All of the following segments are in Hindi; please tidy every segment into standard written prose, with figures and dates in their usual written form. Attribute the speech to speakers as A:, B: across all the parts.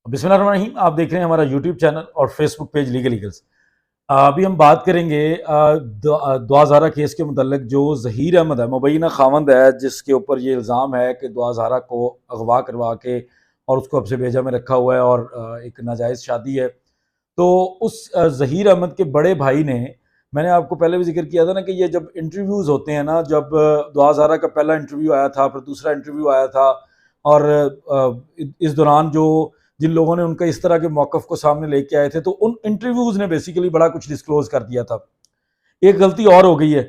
A: बिस्मिल्लाहिर्रहमानिर्रहीम। आप देख रहे हैं हमारा यूट्यूब चैनल और फेसबुक पेज लीगल ईगल्स। अभी हम बात करेंगे दुआ केस के मुतल्लिक। जो ज़हीर अहमद है, मुबैना खावंद है, जिसके ऊपर ये इल्ज़ाम है कि दुआ को अगवा करवा के और उसको अब से भेजा में रखा हुआ है और एक नाजायज़ शादी है। तो उस ज़हीर अहमद के बड़े भाई ने, मैंने आपको पहले भी जिक्र किया था ना कि ये जब इंटरव्यूज़ होते हैं ना, जब दुआ का पहला इंटरव्यू आया था, फिर दूसरा इंटरव्यू आया था, और इस दौरान जो जिन लोगों ने उनका इस तरह के मौक़िफ़ को सामने लेके आए थे, तो उन इंटरव्यूज़ ने बेसिकली बड़ा कुछ डिस्क्लोज़ कर दिया था। एक गलती और हो गई है।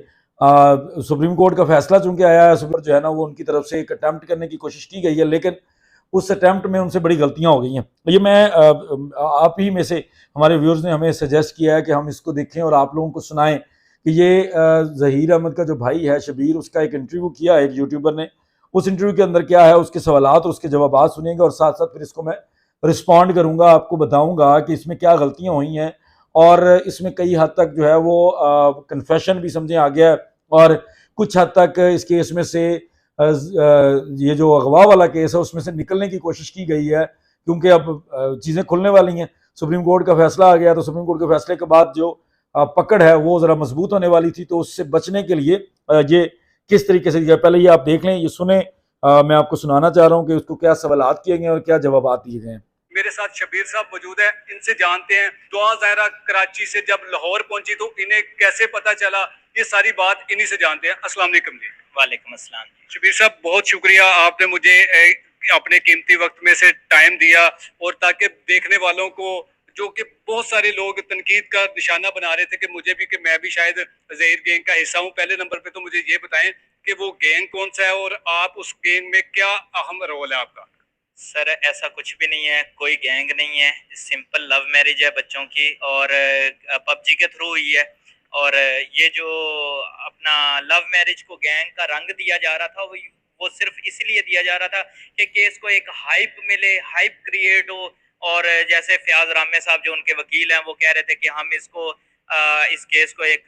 A: सुप्रीम कोर्ट का फैसला चूंकि आया है, उस पर जो है ना वो उनकी तरफ से एक अटैम्प्ट करने की कोशिश की गई है, लेकिन उस अटैम्प्ट में उनसे बड़ी गलतियां हो गई हैं। ये मैं आप ही में से, हमारे व्यूअर्स ने हमें सजेस्ट किया है कि हम इसको देखें और आप लोगों को सुनाएं कि ये ज़हीर अहमद का जो भाई है शबीर, उसका एक इंटरव्यू किया है एक यूट्यूबर ने। उस इंटरव्यू के अंदर क्या है, उसके सवालात और उसके जवाब सुनेंगे, और साथ साथ फिर इसको मैं रिस्पॉन्ड करूंगा, आपको बताऊंगा कि इसमें क्या गलतियां हुई हैं, और इसमें कई हद तक जो है वो कन्फेशन भी समझे आ गया है, और कुछ हद तक इस केस में से ये जो अगवा वाला केस है उसमें से निकलने की कोशिश की गई है, क्योंकि अब चीज़ें खुलने वाली हैं। सुप्रीम कोर्ट का फैसला आ गया, तो सुप्रीम कोर्ट के फैसले के बाद जो पकड़ है वो ज़रा मजबूत होने वाली थी, तो उससे बचने के लिए ये किस तरीके से दिया, पहले ये आप देख लें, ये सुने। मैं आपको सुनाना चाह रहा हूँ कि उसको क्या सवालात किए गए और क्या जवाब दिए गए हैं।
B: मेरे साथ शबीर साहब मौजूद है, इनसे जानते हैं दुआ ज़हरा कराची से जब लाहौर पहुंची तो इन्हें कैसे पता चला, ये सारी बात इन्हीं से जानते हैं। अस्सलाम वालेकुम जी।
C: वालेकुम अस्सलाम।
B: शबीर साहब, बहुत शुक्रिया, आपने मुझे अपने कीमती वक्त में से टाइम दिया, और ताकि देखने वालों को, जो कि बहुत सारे लोग तनकीद का निशाना बना रहे थे कि मुझे भी, कि मैं भी शायद ज़हीर गैंग का हिस्सा हूँ, पहले नंबर पे तो मुझे ये बताएं कि वो गैंग कौन सा है और आप उस गैंग में क्या अहम रोल है आपका।
C: सर ऐसा कुछ भी नहीं है, कोई गैंग नहीं है, सिंपल लव मैरिज है बच्चों की, और पबजी के थ्रू हुई है। और ये जो अपना लव मैरिज को गैंग का रंग दिया जा रहा था, वो सिर्फ इसलिए दिया जा रहा था कि केस को एक हाइप मिले, हाइप क्रिएट हो। और जैसे फयाज रामे साहब जो उनके वकील हैं, वो कह रहे थे कि हम इसको इस केस को एक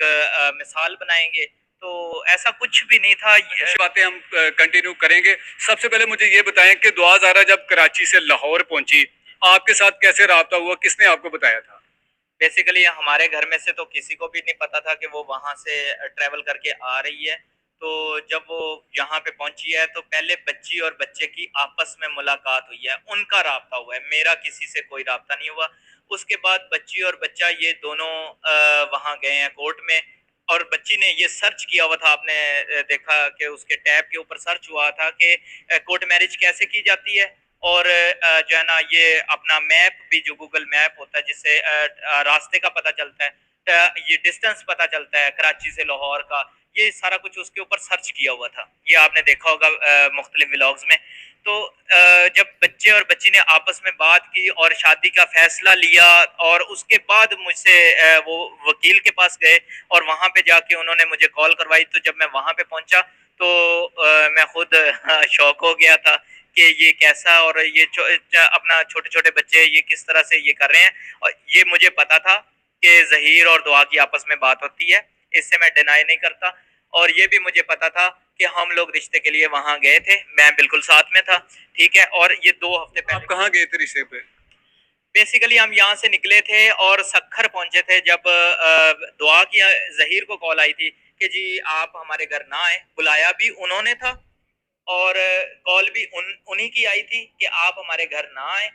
C: मिसाल बनाएंगे, तो ऐसा कुछ भी नहीं था।
B: ये बातें हम कंटिन्यू करेंगे। सबसे पहले मुझे ये बताएं कि दुआ ज़हरा जब कराची से लाहौर पहुंची, आपके साथ कैसे राब्ता हुआ, किसने आपको बताया था?
C: बेसिकली हमारे घर में से तो किसी को भी नहीं पता था कि वो वहां से ट्रेवल करके आ रही है। तो जब वो यहाँ पे पहुंची है तो पहले बच्ची और बच्चे की आपस में मुलाकात हुई है, उनका राब्ता हुआ है, मेरा किसी से कोई राब्ता नहीं हुआ। उसके बाद बच्ची और बच्चा ये दोनों वहां गए हैं कोर्ट में, और बच्ची ने ये सर्च किया हुआ था, आपने देखा कि उसके टैब के ऊपर सर्च हुआ था कि कोर्ट मैरिज कैसे की जाती है। और जो है ना, ये अपना मैप भी, जो गूगल मैप होता है जिससे रास्ते का पता चलता है, ये डिस्टेंस पता चलता है कराची से लाहौर का, ये सारा कुछ उसके ऊपर सर्च किया हुआ था। ये आपने देखा होगा मुख्तलिफ व्लॉग्स में। तो जब बच्चे और बच्ची ने आपस में बात की और शादी का फैसला लिया, और उसके बाद मुझसे वो वकील के पास गए, और वहां पे जाके उन्होंने मुझे कॉल करवाई। तो जब मैं वहां पे पहुंचा तो मैं खुद शौक हो गया था कि ये कैसा, और ये अपना छोटे छोटे बच्चे ये किस तरह से ये कर रहे हैं। और ये मुझे पता था कि ज़हीर और दुआ की आपस में बात होती है, इससे मैं डिनाई नहीं करता। और ये भी मुझे पता था कि हम लोग रिश्ते के लिए वहां गए थे, मैं बिल्कुल साथ में था, ठीक है। और ये 2 हफ्ते पहले।
B: आप कहाँ गए थे रिश्ते पे?
C: बेसिकली हम यहाँ से निकले थे और सखर पहुंचे थे, जब दुआ की ज़हीर को कॉल आई थी कि जी आप हमारे घर ना आए। बुलाया भी उन्होंने था, और कॉल भी उन्हीं की आई थी कि आप हमारे घर ना आए,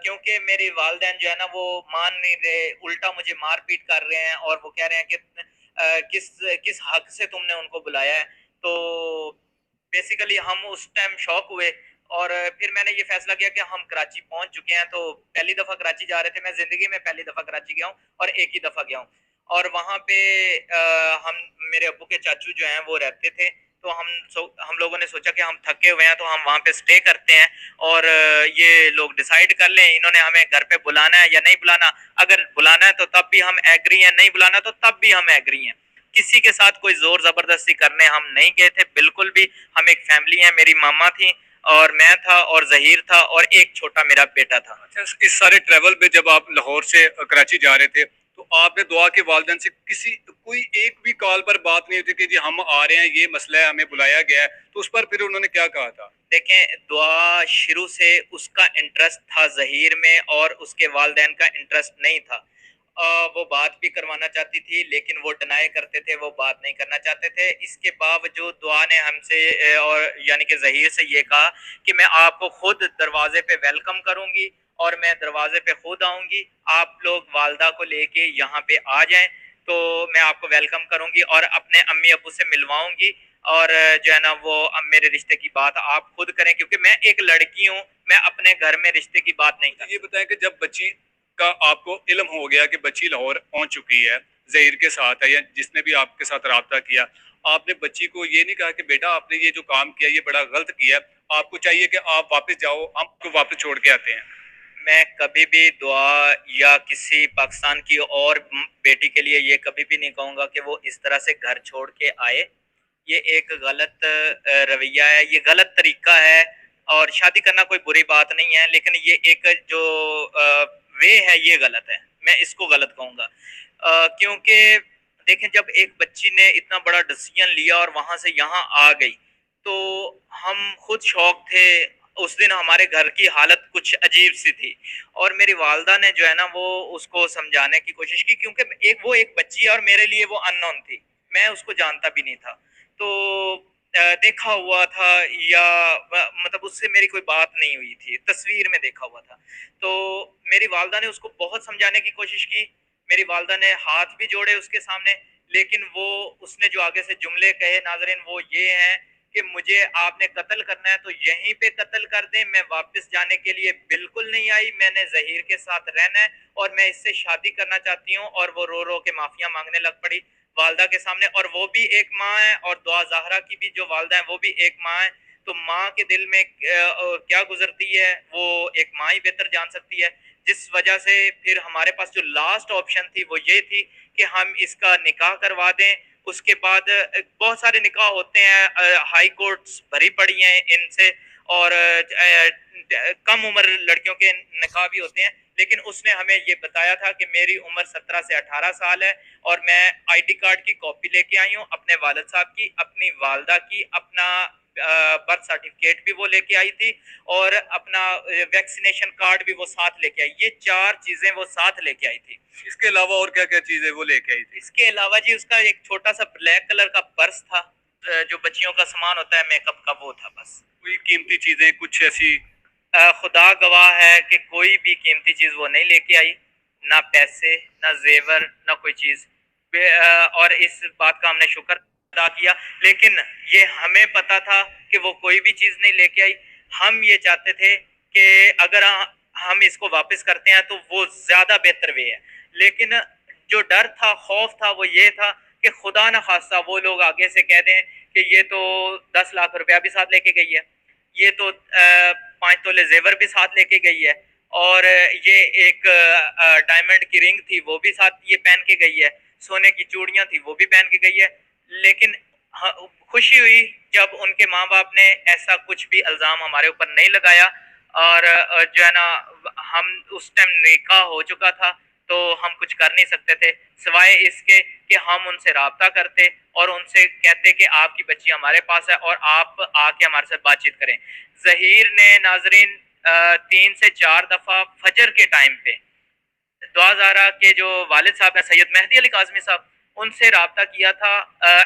C: क्योंकि मेरे वालिदैन जो है ना वो मान नहीं रहे, उल्टा मुझे मारपीट कर रहे हैं, और वो कह रहे हैं कि किस किस हक से तुमने उनको बुलाया है। तो बेसिकली हम उस टाइम शॉक हुए, और फिर मैंने ये फैसला किया कि हम कराची पहुंच चुके हैं। तो पहली दफा कराची जा रहे थे, मैं जिंदगी में पहली दफा कराची गया हूँ, और एक ही दफा गया हूँ। और वहां पे हम, मेरे अब्बू के चाचू जो हैं वो रहते थे, तो हम लोगों ने सोचा कि हम थके हुए हैं तो हम वहाँ पे स्टे करते हैं, और ये लोग डिसाइड कर लें इन्होंने हमें घर पे बुलाना है या नहीं बुलाना। अगर बुलाना है तो तब भी हम एग्री हैं, नहीं बुलाना तो तब भी हम एग्री हैं। किसी के साथ कोई जोर जबरदस्ती करने हम नहीं गए थे, बिल्कुल भी। हम एक फैमिली है, मेरी मामा थी और मैं था और ज़हीर था और एक छोटा मेरा बेटा था।
B: अच्छा, इस सारे ट्रेवल में जब आप लाहौर से कराची जा रहे थे तो आपने दुआ के वालिदैन से कोई एक भी कॉल पर बात नहीं होती कि जी हम आ रहे हैं, ये मसला है, हमें बुलाया गया है, तो उस पर फिर उन्होंने क्या कहा था?
C: देखें, दुआ शुरू से उसका इंटरेस्ट था ज़हीर में और उसके वालिदैन का इंटरेस्ट नहीं था। वो बात भी करवाना चाहती थी, लेकिन वो डिनाई करते थे, वो बात नहीं करना चाहते थे। इसके बावजूद दुआ ने हमसे और यानी कि ज़हीर से ये कहा कि मैं आपको खुद दरवाजे पे वेलकम करूंगी और मैं दरवाजे पे खुद आऊंगी, आप लोग वालदा को लेके यहाँ पे आ जाएं, तो मैं आपको वेलकम करूंगी और अपने अम्मी अब्बू से मिलवाऊंगी, और जो है ना वो अब मेरे रिश्ते की बात आप खुद करें, क्योंकि मैं एक लड़की हूँ, मैं अपने घर में रिश्ते की बात नहीं कर।
B: ये बताएं कि जब बच्ची का आपको इल्म हो गया कि बच्ची लाहौर पहुंच चुकी है, ज़हीर के साथ है या जिसने भी आपके साथ राब्ता किया, आपने बच्ची को ये नहीं कहा कि बेटा आपने ये जो काम किया ये बड़ा गलत किया, आपको चाहिए कि आप वापस जाओ, हम आपको वापस छोड़ के आते हैं?
C: मैं कभी भी दुआ या किसी पाकिस्तान की और बेटी के लिए ये कभी भी नहीं कहूँगा कि वो इस तरह से घर छोड़ के आए। ये एक गलत रवैया है, ये गलत तरीका है, और शादी करना कोई बुरी बात नहीं है, लेकिन ये एक जो वे है ये गलत है, मैं इसको गलत कहूँगा। क्योंकि देखें, जब एक बच्ची ने इतना बड़ा डिसीजन लिया और वहाँ से यहाँ आ गई, तो हम खुद शौक थे। उस दिन हमारे घर की हालत कुछ अजीब सी थी, और मेरी वालदा ने जो है ना वो उसको समझाने की कोशिश की, क्योंकि वो एक बच्ची है और मेरे लिए वो अननोन थी, मैं उसको जानता भी नहीं था। तो देखा हुआ था या मतलब उससे मेरी कोई बात नहीं हुई थी, तस्वीर में देखा हुआ था। तो मेरी वालदा ने उसको बहुत समझाने की कोशिश की, मेरी वालदा ने हाथ भी जोड़े उसके सामने, लेकिन वो उसने जो आगे से जुमले कहे नाज़रीन वो ये हैं कि मुझे आपने कत्ल करना है तो यहीं पे कत्ल कर दें, मैं वापस जाने के लिए बिल्कुल नहीं आई, मैंने ज़हीर के साथ रहना है और मैं इससे शादी करना चाहती हूँ। और वो रो रो के माफिया मांगने लग पड़ी वालदा के सामने, और वो भी एक माँ है और दुआ ज़हरा की भी जो वालदा है वो भी एक माँ है। तो माँ के दिल में क्या गुजरती है वो एक माँ ही बेहतर जान सकती है। जिस वजह से फिर हमारे पास जो लास्ट ऑप्शन थी वो ये थी कि हम इसका निकाह करवा दें। उसके बाद बहुत सारे निकाह होते हैं, हाई कोर्ट्स भरी पड़ी हैं इनसे, और कम उम्र लड़कियों के निकाह भी होते हैं, लेकिन उसने हमें ये बताया था कि मेरी उम्र 17 से 18 साल है और मैं आईडी कार्ड की कॉपी लेके आई हूँ, अपने वालिद साहब की, अपनी वालदा की, अपना बर्थ सर्टिफिकेट भी वो लेके आई थी, और अपना वैक्सीनेशन कार्ड भी वो साथ लेके आई। ये 4 चीजें वो साथ लेके आई थी।
B: इसके अलावा और क्या क्या चीजें वो लेके आई थी?
C: इसके अलावा जी उसका एक छोटा सा ब्लैक कलर का पर्स था, जो बच्चियों का सामान होता है मेकअप का, वो था बस।
B: कोई कीमती चीजें कुछ ऐसी?
C: खुदा गवाह है कि कोई भी कीमती चीज वो नहीं लेके आई, ना पैसे, ना जेवर, ना कोई चीज। और इस बात का हमने शुक्र अदा किया, लेकिन ये हमें पता था कि वो कोई भी चीज नहीं लेके आई। हम ये चाहते थे कि अगर हम इसको वापस करते हैं तो वो ज्यादा बेहतर वे है, लेकिन जो डर था, खौफ था, वो ये था कि खुदा न खास्ता वो लोग आगे से कह दें कि ये तो 10 लाख रुपया भी साथ लेके गई है, ये तो 5 तोले जेवर भी साथ लेके गई है, और ये एक डायमंड की रिंग थी वो भी साथ ये पहन के गई है, सोने की चूड़ियां थी वो भी पहन के गई है। लेकिन खुशी हुई जब उनके माँ बाप ने ऐसा कुछ भी इल्जाम हमारे ऊपर नहीं लगाया, और जो है ना हम उस टाइम निकाह हो चुका था, तो हम कुछ कर नहीं सकते थे सिवाय इसके कि हम उनसे राब्ता करते और उनसे कहते कि आपकी बच्ची हमारे पास है और आप आके हमारे साथ बातचीत करें। ज़हीर ने नाजरीन 3 से 4 दफा फजर के टाइम पे दुआ ज़हरा के जो वालिद साहब हैं सैयद मेहदी अली काज़मी साहब, उनसे राब्ता किया था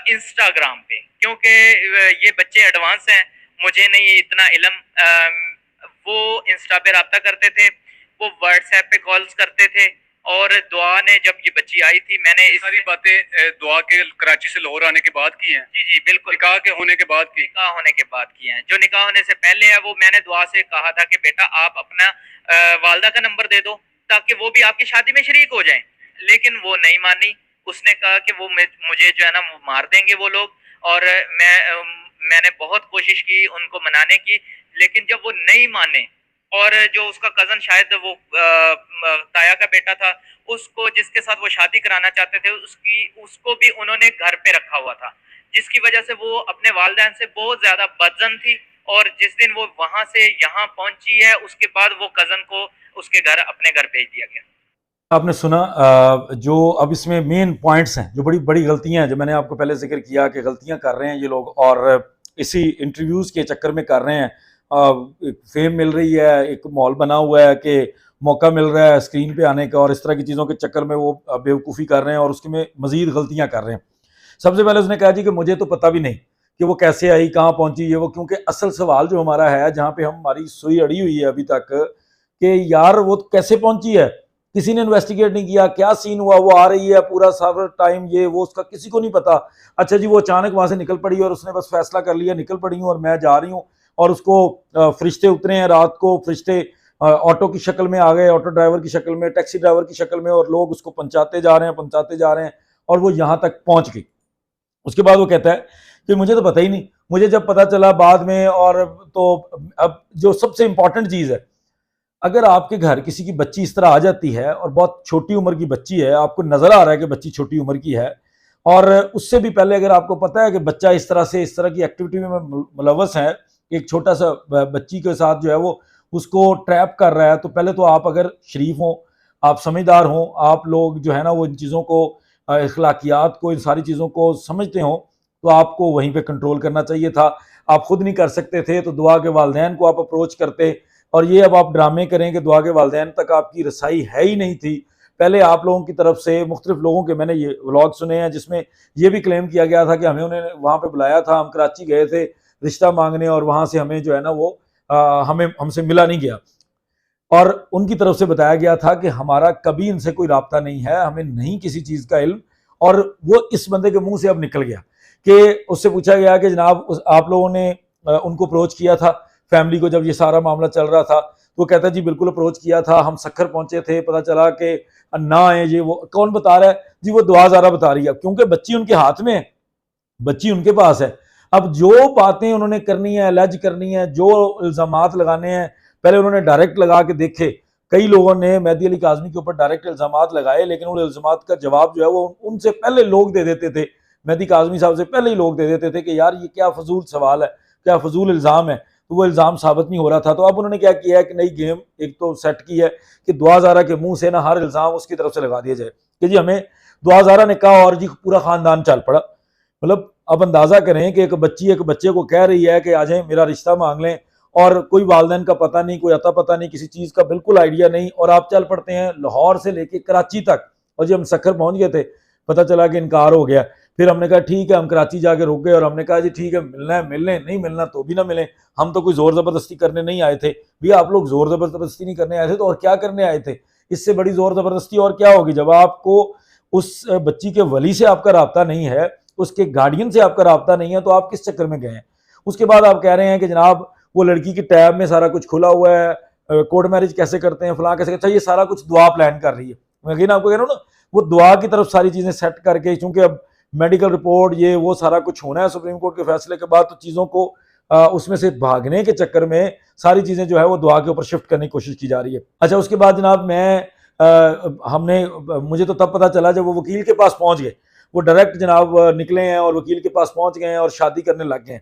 C: इंस्टाग्राम पे, क्योंकि ये बच्चे एडवांस हैं, मुझे नहीं इतना इल्म। वो इंस्टा पे राब्ता करते थे, वो व्हाट्सएप पे कॉल्स करते थे, और दुआ ने जब ये बच्ची आई थी मैंने
B: इस सारी बातें दुआ के कराची से लाहौर आने के बाद की हैं?
C: जी जी बिल्कुल,
B: निकाह के होने के बाद की?
C: निकाह होने के बाद की हैं। जो निकाह होने से पहले है वो मैंने दुआ से कहा था कि बेटा आप अपना वालदा का नंबर दे दो ताकि वो भी आपकी शादी में शरीक हो जाएं, लेकिन वो नहीं मानी। उसने कहा कि वो मुझे जो है ना मार देंगे वो लोग, और मैंने बहुत कोशिश की उनको मनाने की, लेकिन जब वो नहीं माने, और जो उसका कजन शायद वो ताया का बेटा था, उसको जिसके साथ वो शादी कराना चाहते थे उसको भी उन्होंने घर पे रखा हुआ था, जिसकी वजह से वो अपने वालिदैन से बहुत ज्यादा बदजन थी। और जिस दिन वो वहां से यहाँ पहुंची है उसके बाद वो कजन को उसके घर अपने घर भेज दिया गया।
A: आपने सुना जो अब इसमें मेन पॉइंट्स हैं, जो बड़ी बड़ी गलतियां हैं, जो मैंने आपको पहले जिक्र किया कि गलतियां कर रहे हैं ये लोग, और इसी इंटरव्यूज़ के चक्कर में कर रहे हैं। एक फेम मिल रही है, एक माहौल बना हुआ है कि मौका मिल रहा है स्क्रीन पे आने का, और इस तरह की चीज़ों के चक्कर में वो बेवकूफ़ी कर रहे हैं और उसके में मज़ीद गलतियां कर रहे हैं। सबसे पहले उसने कहा जी कि मुझे तो पता भी नहीं कि वो कैसे आई, कहाँ पहुंची, ये वो, क्योंकि असल सवाल जो हमारा है, जहाँ पे हमारी सुई अड़ी हुई है अभी तक, कि यार वो कैसे पहुंची है, किसी ने इन्वेस्टिगेट नहीं किया, क्या सीन हुआ, वो आ रही है पूरा सारा टाइम, ये वो, उसका किसी को नहीं पता। अच्छा जी, वो अचानक वहां से निकल पड़ी और उसने बस फैसला कर लिया, निकल पड़ी हूँ और मैं जा रही हूँ, और उसको फरिश्ते उतरे हैं रात को, फरिश्ते ऑटो की शक्ल में आ गए, ऑटो ड्राइवर की शक्ल में, टैक्सी ड्राइवर की शक्ल में, और लोग उसको पहुंचाते जा रहे हैं, पहुंचाते जा रहे हैं, और वो यहाँ तक पहुंच गई। उसके बाद वो कहता है कि मुझे तो पता ही नहीं, मुझे जब पता चला बाद में, और तो अब जो सबसे इंपॉर्टेंट चीज़ है, अगर आपके घर किसी की बच्ची इस तरह आ जाती है और बहुत छोटी उम्र की बच्ची है, आपको नजर आ रहा है कि बच्ची छोटी उम्र की है, और उससे भी पहले अगर आपको पता है कि बच्चा इस तरह से, इस तरह की एक्टिविटी में मुलवस है, एक छोटा सा बच्ची के साथ जो है वो उसको ट्रैप कर रहा है, तो पहले तो आप अगर शरीफ हो, आप समझदार हो, आप लोग जो है ना वो इन चीज़ों को, अखलाकियात को, इन सारी चीज़ों को समझते हो, तो आपको वहीं पे कंट्रोल करना चाहिए था। आप खुद नहीं कर सकते थे तो दुआ के वालिदैन को आप अप्रोच करते, और ये अब आप ड्रामे करें कि दुआ के वालिदैन तक आपकी रसाई है ही नहीं थी। पहले आप लोगों की तरफ से, मुख्तलिफ लोगों के मैंने ये व्लॉग सुने हैं जिसमें ये भी क्लेम किया गया था कि हमें उन्हें वहाँ पे बुलाया था, हम कराची गए थे रिश्ता मांगने, और वहाँ से हमें जो है ना वो हमें हमसे मिला नहीं गया, और उनकी तरफ से बताया गया था कि हमारा कभी इनसे कोई राब्ता नहीं है, हमें नहीं किसी चीज़ का इल्म। और वो इस बंदे के मुंह से अब निकल गया कि उससे पूछा गया कि जनाब आप लोगों ने उनको अप्रोच किया था, फैमिली को, जब ये सारा मामला चल रहा था, तो वो कहता जी बिल्कुल अप्रोच किया था, हम सखर पहुंचे थे, पता चला कि ना आए, ये वो। कौन बता रहा है जी? वो दुआ ज़ारा बता रही है, क्योंकि बच्ची उनके हाथ में है, बच्ची उनके पास है। अब जो बातें उन्होंने करनी है, अलज करनी है, जो इल्ज़ामात लगाने हैं, पहले उन्होंने डायरेक्ट लगा के देखे। कई लोगों ने मेहदी अली काज़मी के ऊपर डायरेक्ट इल्ज़ामात लगाए, लेकिन उन इल्ज़ामात का जवाब जो है वो उनसे पहले लोग दे देते थे, मेहदी काज़मी साहब से पहले ही लोग दे देते थे कि यार ये क्या फजूल सवाल है, क्या फजूल इल्ज़ाम है, तो वो इल्ज़ाम साबित नहीं हो रहा था। तो अब उन्होंने क्या किया है कि नई गेम एक तो सेट की है कि दुआ ज़ारा के मुंह से ना हर इल्ज़ाम उसकी तरफ से लगा दिया जाए कि जी हमें दुआ ज़ारा ने कहा, और जी पूरा ख़ानदान चल पड़ा। मतलब अब अंदाजा करें कि एक बच्ची एक बच्चे को कह रही है कि आ जाए मेरा रिश्ता मांग लें, और कोई वालदैन का पता नहीं, कोई अता पता नहीं, किसी चीज़ का बिल्कुल आइडिया नहीं, और आप चल पड़ते हैं लाहौर से लेके कराची तक। और जब हम सखर पहुंच गए थे, पता चला कि इनकार हो गया। फिर हमने कहा ठीक है, हम कराची जाके रुक गए, और हमने कहा जी ठीक है, मिलना है मिल लें, नहीं मिलना तो भी ना मिले, हम तो कोई जोर जबरदस्ती करने नहीं आए थे। भैया आप लोग जोर जबरदस्ती नहीं करने आए थे तो और क्या करने आए थे? इससे बड़ी जोर जबरदस्ती और क्या होगी? जब आपको उस बच्ची के वली से आपका राब्ता नहीं है, उसके गार्डियन से आपका राब्ता नहीं है, तो आप किस चक्कर में गए हैं? उसके बाद आप कह रहे हैं कि जनाब वो लड़की की टैब में सारा कुछ खुला हुआ है, कोर्ट मैरिज कैसे करते हैं, फलां कैसे, अच्छा ये सारा कुछ दुआ प्लान कर रही है। मैं अगेन आपको कह रहा हूँ ना, वो दुआ की तरफ सारी चीजें सेट करके, क्योंकि अब मेडिकल रिपोर्ट ये वो सारा कुछ होना है सुप्रीम कोर्ट के फैसले के बाद, तो चीजों को उसमें से भागने के चक्कर में सारी चीजें जो है वो दुआ के ऊपर शिफ्ट करने की कोशिश की जा रही है। अच्छा उसके बाद जनाब मुझे तो तब पता चला जब वो वकील के पास पहुंच गए, वो डायरेक्ट जनाब निकले हैं और वकील के पास पहुंच गए हैं और शादी करने लग गए हैं।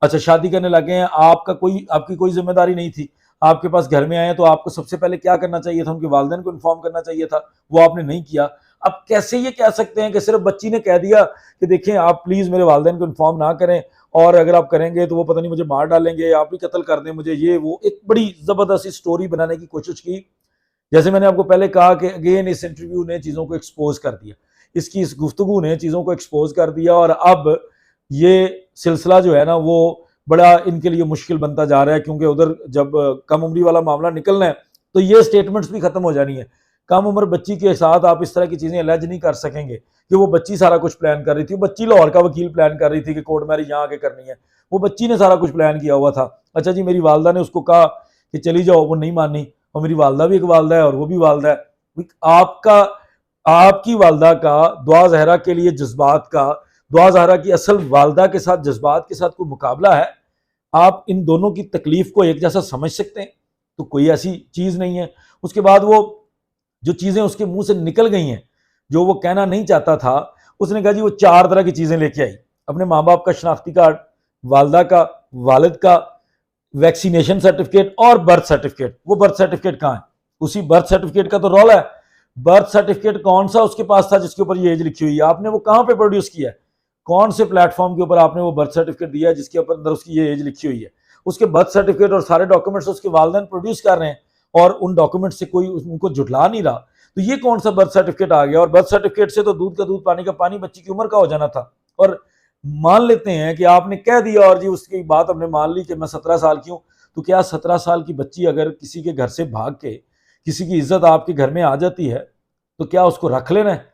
A: अच्छा शादी करने लगे हैं, आपकी कोई जिम्मेदारी नहीं थी, आपके पास घर में आए हैं तो आपको सबसे पहले क्या करना चाहिए था? उनके वालिदैन को इन्फॉर्म करना चाहिए था, वो आपने नहीं किया। अब कैसे ये कह सकते हैं कि सिर्फ बच्ची ने कह दिया कि देखें आप प्लीज मेरे वालिदैन को इन्फॉर्म ना करें, और अगर आप करेंगे तो वो पता नहीं मुझे मार डालेंगे, आप भी कत्ल कर दें मुझे, ये वो एक बड़ी जबरदस्त स्टोरी बनाने की कोशिश की। जैसे मैंने आपको पहले कहा कि अगेन इस इंटरव्यू ने चीज़ों को एक्सपोज कर दिया, इसकी इस गुफ्तगू ने चीज़ों को एक्सपोज कर दिया, और अब ये सिलसिला जो है ना वो बड़ा इनके लिए मुश्किल बनता जा रहा है, क्योंकि उधर जब कम उम्री वाला मामला निकलना है तो ये स्टेटमेंट्स भी खत्म हो जानी है। कम उम्र बच्ची के साथ आप इस तरह की चीज़ें अलग नहीं कर सकेंगे कि वो बच्ची सारा कुछ प्लान कर रही थी, बच्ची लाहौर का वकील प्लान कर रही थी कि कोर्ट मैरिज यहाँ आके करनी है, वो बच्ची ने सारा कुछ प्लान किया हुआ था। अच्छा जी मेरी वालदा ने उसको कहा कि चली जाओ, वो नहीं मानी, और मेरी वालदा भी एक वालदा है और वो भी वालदा है। आपका आपकी वालदा का दुआ जहरा के लिए जज्बात का, दुआ जहरा की असल वालदा के साथ जज्बात के साथ कोई मुकाबला है? आप इन दोनों की तकलीफ को एक जैसा समझ सकते हैं? तो कोई ऐसी चीज नहीं है। उसके बाद वो जो चीजें उसके मुंह से निकल गई हैं, जो वो कहना नहीं चाहता था, उसने कहा जी वो 4 तरह की चीजें लेके आई, अपने माँ बाप का शनाख्ती कार्ड, वालदा का, वालिद का, वैक्सीनेशन सर्टिफिकेट और बर्थ सर्टिफिकेट। वो बर्थ सर्टिफिकेट कहाँ है? उसी बर्थ सर्टिफिकेट का तो रौला है। बर्थ सर्टिफिकेट कौन सा उसके पास था जिसके ऊपर ये एज लिखी हुई है, आपने वो कहाँ पे प्रोड्यूस किया है, कौन से प्लेटफॉर्म के ऊपर आपने वो बर्थ सर्टिफिकेट दिया है जिसके ऊपर अंदर उसकी ये एज लिखी हुई है। उसके बर्थ सर्टिफिकेट और सारे डॉक्यूमेंट्स उसके वालिदैन प्रोड्यूस कर रहे हैं और उन डॉक्यूमेंट से कोई उनको जुटला नहीं रहा, तो ये कौन सा बर्थ सर्टिफिकेट आ गया। और बर्थ सर्टिफिकेट से तो दूध का दूध पानी का पानी बच्ची की उम्र का हो जाना था। और मान लेते हैं कि आपने कह दिया और जी उसकी बात हमने मान ली कि मैं 17 साल की हूं, तो क्या 17 साल की बच्ची अगर किसी के घर से भाग के किसी की इज्जत आपके घर में आ जाती है तो क्या उसको रख लेना है,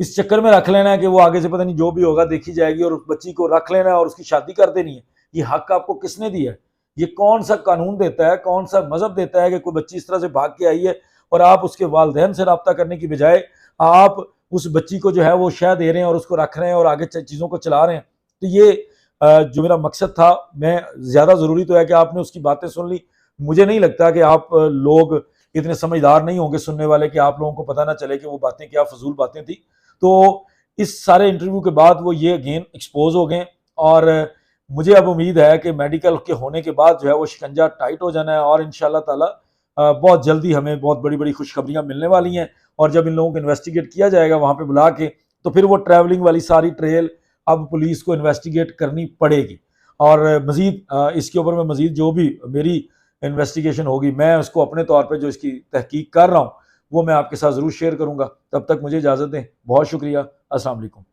A: इस चक्कर में रख लेना है कि वो आगे से पता नहीं जो भी होगा देखी जाएगी और उस बच्ची को रख लेना है और उसकी शादी कर देनी है। ये हक आपको किसने दिया है, ये कौन सा कानून देता है, कौन सा मजहब देता है कि कोई बच्ची इस तरह से भाग के आई है और आप उसके वालिदैन से रब्ता करने की बजाय आप उस बच्ची को जो है वो शह दे रहे हैं और उसको रख रहे हैं और आगे चीज़ों को चला रहे हैं। तो ये जो मेरा मकसद था, मैं ज़्यादा ज़रूरी तो है कि आपने उसकी बातें सुन ली। मुझे नहीं लगता कि आप लोग इतने समझदार नहीं होंगे सुनने वाले कि आप लोगों को पता ना चले कि वो बातें क्या फजूल बातें थी। तो इस सारे इंटरव्यू के बाद वो ये अगेन एक्सपोज हो गए और मुझे अब उम्मीद है कि मेडिकल के होने के बाद जो है वो शिकंजा टाइट हो जाना है और इंशाल्लाह ताला बहुत जल्दी हमें बहुत बड़ी बड़ी खुशखबरियां मिलने वाली हैं। और जब इन लोगों को इन्वेस्टिगेट किया जाएगा वहाँ पे बुला के, तो फिर वो ट्रैवलिंग वाली सारी ट्रेल अब पुलिस को इन्वेस्टिगेट करनी पड़ेगी। और मज़ीद इसके ऊपर मैं मज़ीद जो भी मेरी इन्वेस्टिगेशन होगी मैं उसको अपने तौर पर जो इसकी तहकीक कर रहा हूँ वो मैं आपके साथ ज़रूर शेयर करूँगा। तब तक मुझे इजाज़त दें, बहुत शुक्रिया, अस्सलाम वालेकुम।